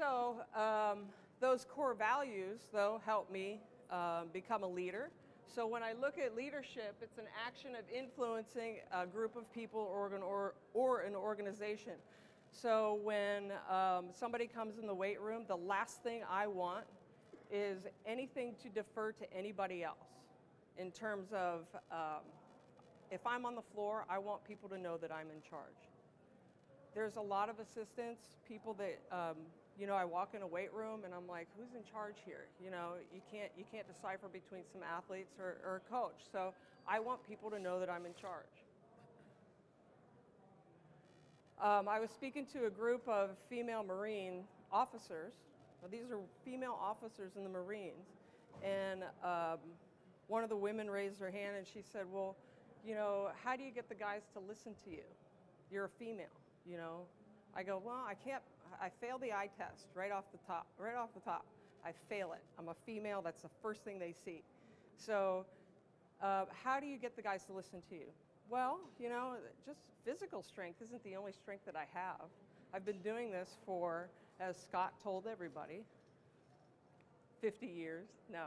So those core values, though, help me become a leader. So when I look at leadership, it's an action of influencing a group of people or an organization. So when somebody comes in the weight room, the last thing I want is anything to defer to anybody else. In terms of, if I'm on the floor, I want people to know that I'm in charge. There's a lot of assistants, people that, I walk in a weight room and I'm like, who's in charge here? You can't decipher between some athletes or a coach. So I want people to know that I'm in charge. I was speaking to a group of female Marine officers. Now, these are female officers in the Marines. And one of the women raised her hand and she said, well, how do you get the guys to listen to you? You're a female, I go, well, I fail the eye test right off the top. I fail it. I'm a female, that's the first thing they see. So how do you get the guys to listen to you? Well, just physical strength isn't the only strength that I have. I've been doing this for, as Scott told everybody, 50 years, no,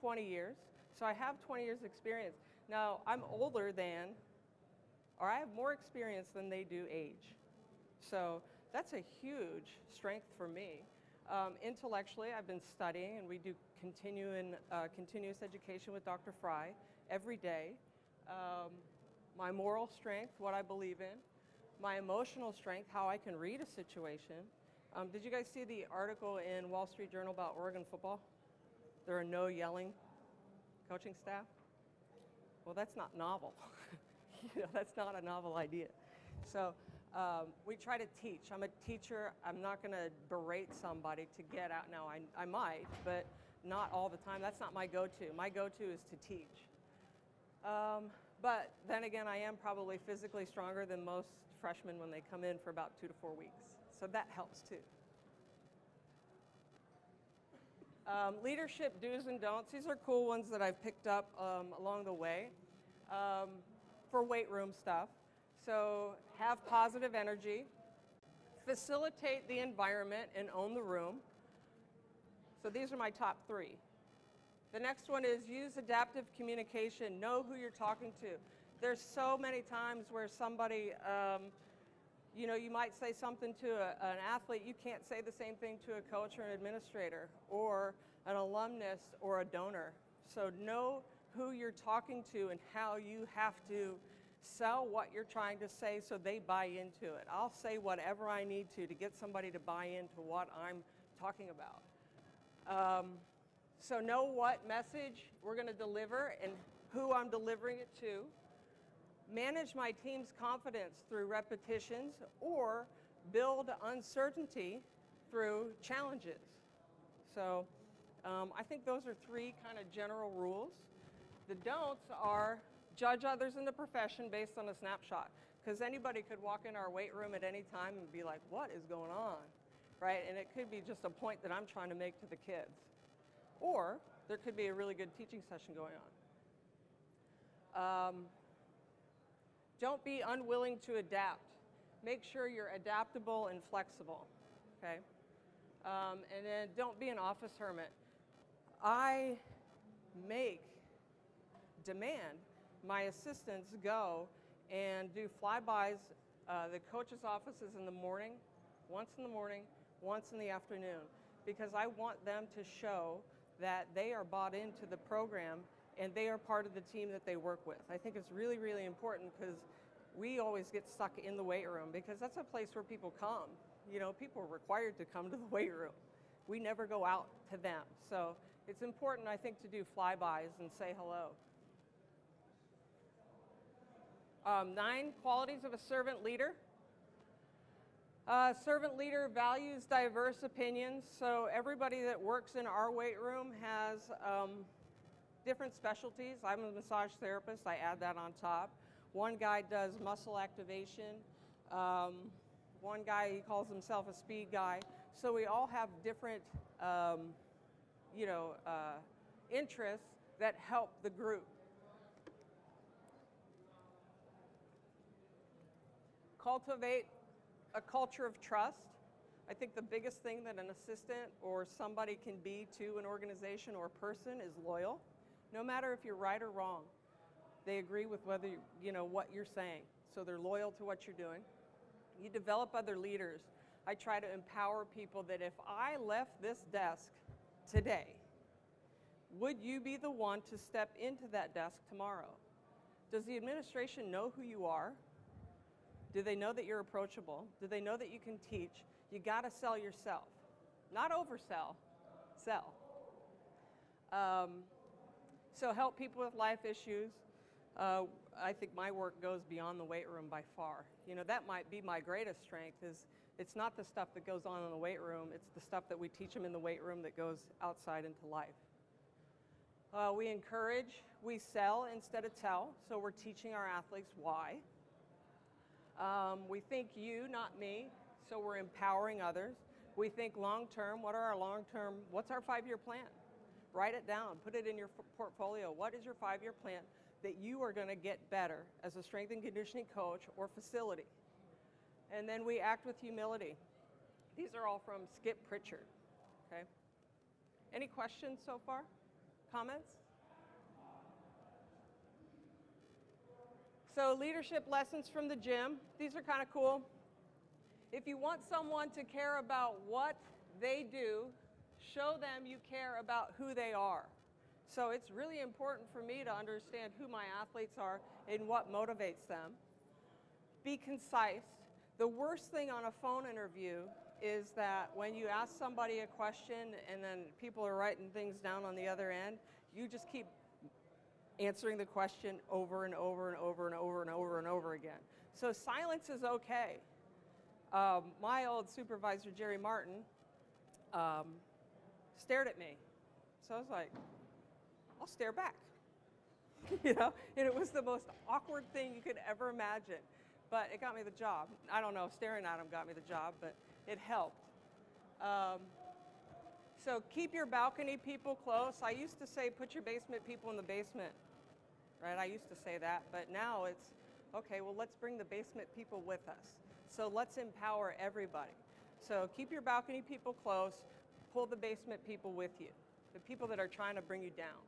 20 years. So I have 20 years experience. Now, I'm older than, or I have more experience than they do age. So that's a huge strength for me. Intellectually, I've been studying, and we do continuous education with Dr. Fry every day. My moral strength, what I believe in. My emotional strength, how I can read a situation. Did you guys see the article in Wall Street Journal about Oregon football? There are no yelling coaching staff. Well, that's not novel. That's not a novel idea. So we try to teach. I'm a teacher. I'm not going to berate somebody to get out. Now, I might, but not all the time. That's not my go-to. My go-to is to teach. But then again, I am probably physically stronger than most freshmen when they come in for about 2 to 4 weeks. So that helps too. Leadership do's and don'ts. These are cool ones that I've picked up along the way for weight room stuff. So have positive energy, facilitate the environment and own the room. So these are my top 3. The next one is use adaptive communication. Know who you're talking to. There's so many times where somebody, you might say something to an athlete, you can't say the same thing to a coach or an administrator or an alumnus or a donor. So know who you're talking to and how you have to sell what you're trying to say so they buy into it. I'll say whatever I need to get somebody to buy into what I'm talking about. So know what message we're going to deliver and who I'm delivering it to. Manage my team's confidence through repetitions or build uncertainty through challenges. So I think those are 3 kind of general rules. The don'ts are judge others in the profession based on a snapshot, because anybody could walk in our weight room at any time and be like, what is going on, right? And it could be just a point that I'm trying to make to the kids. Or there could be a really good teaching session going on. Don't be unwilling to adapt. Make sure you're adaptable and flexible, okay? And then don't be an office hermit. I demand my assistants go and do flybys. The coach's office is in the morning, once in the afternoon, because I want them to show that they are bought into the program and they are part of the team that they work with. I think it's really, really important because we always get stuck in the weight room because that's a place where people come. People are required to come to the weight room. We never go out to them. So it's important, I think, to do flybys and say hello. 9 qualities of a servant leader. Servant leader values diverse opinions. So everybody that works in our weight room has different specialties. I'm a massage therapist. I add that on top. One guy does muscle activation. One guy, he calls himself a speed guy. So we all have different, interests that help the group. Cultivate a culture of trust. I think the biggest thing that an assistant or somebody can be to an organization or person is loyal. No matter if you're right or wrong, they agree with whether what you're saying. So they're loyal to what you're doing. You develop other leaders. I try to empower people that if I left this desk today, would you be the one to step into that desk tomorrow? Does the administration know who you are? Do they know that you're approachable? Do they know that you can teach? You got to sell yourself. Not oversell, sell. So help people with life issues. I think my work goes beyond the weight room by far. That might be my greatest strength is it's not the stuff that goes on in the weight room, it's the stuff that we teach them in the weight room that goes outside into life. We encourage, we sell instead of tell, so we're teaching our athletes why. We think you, not me, so we're empowering others. We think long-term, what's our 5-year plan? Write it down, put it in your portfolio. What is your 5-year plan that you are going to get better as a strength and conditioning coach or facility? And then we act with humility. These are all from Skip Pritchard, okay? Any questions so far? Comments? So leadership lessons from the gym. These are kind of cool. If you want someone to care about what they do, show them you care about who they are. So it's really important for me to understand who my athletes are and what motivates them. Be concise. The worst thing on a phone interview is that when you ask somebody a question and then people are writing things down on the other end, you just keep answering the question over and over and over and over and over and over again. So silence is okay. My old supervisor, Jerry Martin, stared at me. So I was like, I'll stare back. And it was the most awkward thing you could ever imagine. But it got me the job. I don't know if staring at him got me the job, but it helped. So keep your balcony people close. I used to say put your basement people in the basement, right? I used to say that, but now it's, okay, well, let's bring the basement people with us. So let's empower everybody. So keep your balcony people close, pull the basement people with you, the people that are trying to bring you down.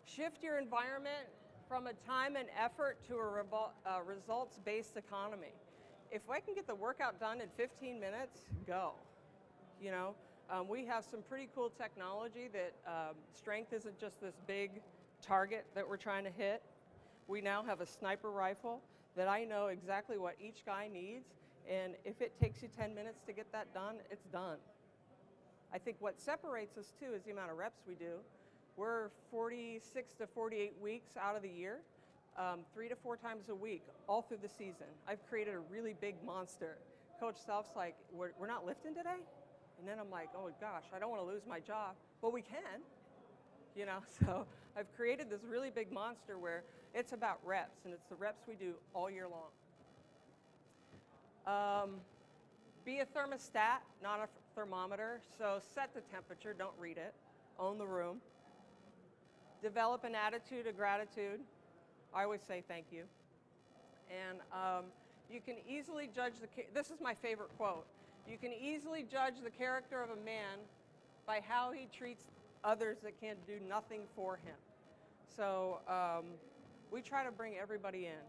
Shift your environment from a time and effort to a results-based economy. If I can get the workout done in 15 minutes, go. We have some pretty cool technology that strength isn't just this big target that we're trying to hit. We now have a sniper rifle that I know exactly what each guy needs, and if it takes you 10 minutes to get that done, it's done. I think what separates us too is the amount of reps we do. We're 46 to 48 weeks out of the year, 3 to 4 times a week, all through the season. I've created a really big monster. Coach Self's like, we're not lifting today? And then I'm like, oh gosh, I don't want to lose my job. Well, we can, so I've created this really big monster where it's about reps, and it's the reps we do all year long. Be a thermostat, not a thermometer. So set the temperature, don't read it. Own the room. Develop an attitude of gratitude. I always say thank you. And you can easily judge this is my favorite quote. You can easily judge the character of a man by how he treats others that can do nothing for him. So we try to bring everybody in.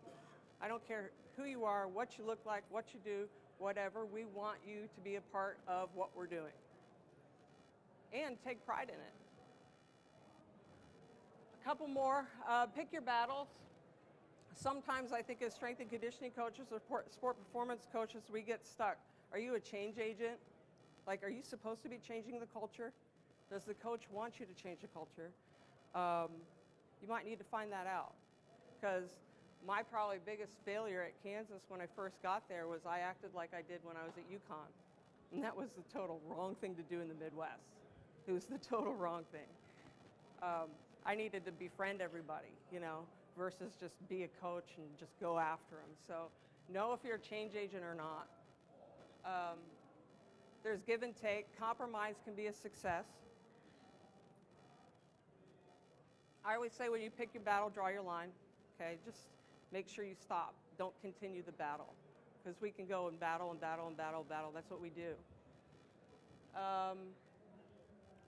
I don't care who you are, what you look like, what you do, whatever. We want you to be a part of what we're doing. And take pride in it. A couple more. Pick your battles. Sometimes I think as strength and conditioning coaches or sport performance coaches, we get stuck. Are you a change agent? Like, are you supposed to be changing the culture? Does the coach want you to change the culture? You might need to find that out. Because my probably biggest failure at Kansas when I first got there was I acted like I did when I was at UConn. And that was the total wrong thing to do in the Midwest. It was the total wrong thing. I needed to befriend everybody, versus just be a coach and just go after them. So know if you're a change agent or not. There's give and take. Compromise can be a success. I always say when you pick your battle, draw your line. Okay, just make sure you stop. Don't continue the battle. because we can go and battle and battle and battle and battle. That's what we do.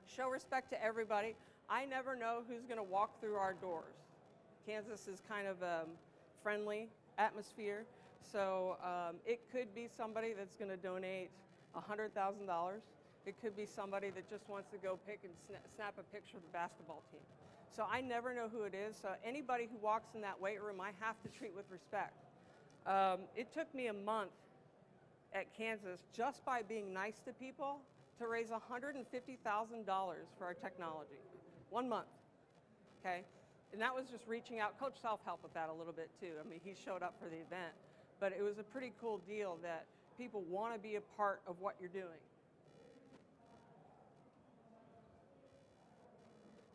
Show respect to everybody. I never know who's going to walk through our doors. Kansas is kind of a friendly atmosphere, so it could be somebody that's going to donate $100,000. It could be somebody that just wants to go pick and snap a picture of the basketball team. So I never know who it is. So anybody who walks in that weight room, I have to treat with respect. It took me a month at Kansas just by being nice to people to raise $150,000 for our technology. 1 month, okay? And that was just reaching out. Coach Self helped with that a little bit too. I mean, he showed up for the event. But it was a pretty cool deal that people want to be a part of what you're doing.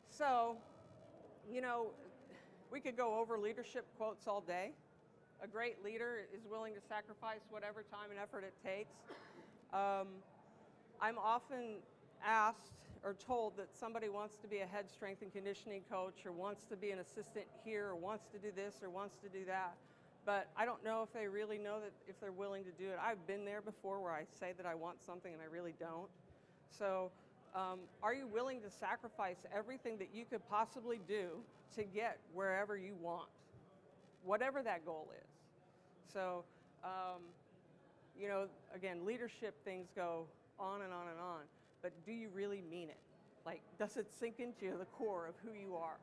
So, you know, we could go over leadership quotes all day. A great leader is willing to sacrifice whatever time and effort it takes. I'm often asked or told that somebody wants to be a head strength and conditioning coach or wants to be an assistant here or wants to do this or wants to do that. But I don't know if they really know that if they're willing to do it. I've been there before where I say that I want something and I really don't. So are you willing to sacrifice everything that you could possibly do to get wherever you want, whatever that goal is? So, you know, again, leadership things go on and on and on, but do you really mean it? Like, does it sink into the core of who you are?